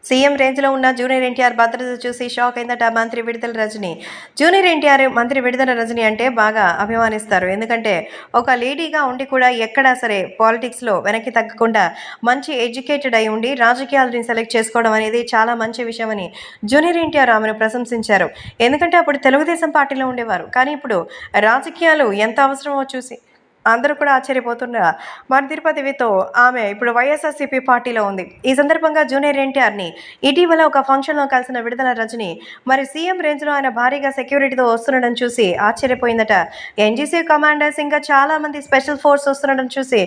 CM రేంజ్లో ఉన్న junior NTR భద్రత చూసి షాక్ అయిందట మంత్రి విడుదల రజని. జూనియర్ ఎన్టీఆర్ మంత్రి విడుదల రజని అంటే బాగా అభిమానిస్తారు. ఎందుకంటే ఒక లేడీగా ఉండి కూడా ఎక్కడా సరే పాలిటిక్స్లో వెనక్కి తగ్గకుండా మంచి ఎడ్యుకేటెడ్ అయి ఉండి రాజకీయాలని సెలెక్ట్ చేసుకోవడం అనేది చాలా మంచి విషయమని జూనియర్ ఎన్టీఆర్ ఆమెను ప్రశంసించారు. ఎందుకంటే అప్పుడు తెలుగుదేశం పార్టీలో ఉండేవారు, కానీ ఇప్పుడు రాజకీయాలు ఎంత అవసరమో చూసి అందరూ కూడా ఆశ్చర్యపోతున్న మరి తిరుపతితో ఆమె ఇప్పుడు వైఎస్ఆర్సీపీ పార్టీలో ఉంది. ఈ సందర్భంగా జూనియర్ ఎన్టీఆర్ని ఇటీవల ఒక ఫంక్షన్లో కలిసిన విడుదల రజని మరి సీఎం రేంజ్లో ఆయన భారీగా సెక్యూరిటీతో వస్తుండడం చూసి ఆశ్చర్యపోయిందట. ఎన్జీసీ కమాండర్స్ ఇంకా చాలా మంది స్పెషల్ ఫోర్స్ వస్తుండడం చూసి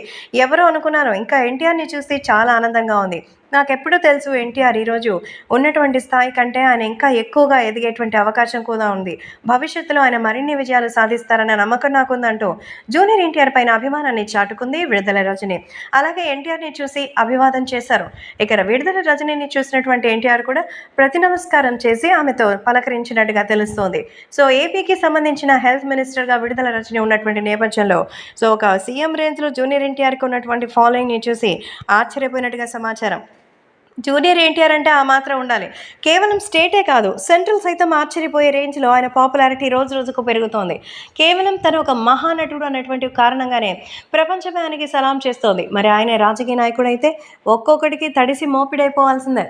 ఎవరో అనుకున్నాను, ఇంకా ఎన్టీఆర్ని చూసి చాలా ఆనందంగా ఉంది. నాకెప్పుడూ తెలుసు ఎన్టీఆర్ ఈరోజు ఉన్నటువంటి స్థాయి కంటే ఆయన ఇంకా ఎక్కువగా ఎదిగేటువంటి అవకాశం కూడా ఉంది. భవిష్యత్తులో ఆయన మరిన్ని విజయాలు సాధిస్తారన్న నమ్మకం నాకుందంటూ జూనియర్ ఎన్టీఆర్ పైన అభిమానాన్ని చాటుకుంది విడుదల రజని. అలాగే ఎన్టీఆర్ని చూసి అభివాదం చేశారు. ఇక విడుదల రజనిని చూసినటువంటి ఎన్టీఆర్ కూడా ప్రతి నమస్కారం చేసి ఆమెతో పలకరించినట్టుగా తెలుస్తోంది. సో ఏపీకి సంబంధించిన హెల్త్ మినిస్టర్గా విడుదల రజని ఉన్నటువంటి నేపథ్యంలో ఒక సీఎం రేంజ్లో జూనియర్ ఎన్టీఆర్కి ఉన్నటువంటి ఫాలోయింగ్ని చూసి ఆశ్చర్యపోయినట్టుగా సమాచారం. జూనియర్ ఎన్టీఆర్ అంటే ఆ మాత్రం ఉండాలి. కేవలం స్టేటే కాదు, సెంట్రల్ సైతం ఆశ్చర్యపోయే రేంజ్లో ఆయన పాపులారిటీ రోజు రోజుకు పెరుగుతోంది. కేవలం తను ఒక మహానటుడు అన్నటువంటి కారణంగానే ప్రపంచమే ఆయనకి సలాం చేస్తోంది. మరి ఆయన రాజకీయ నాయకుడు అయితే ఒక్కొక్కడికి తడిసి మోపిడైపోవాల్సిందే.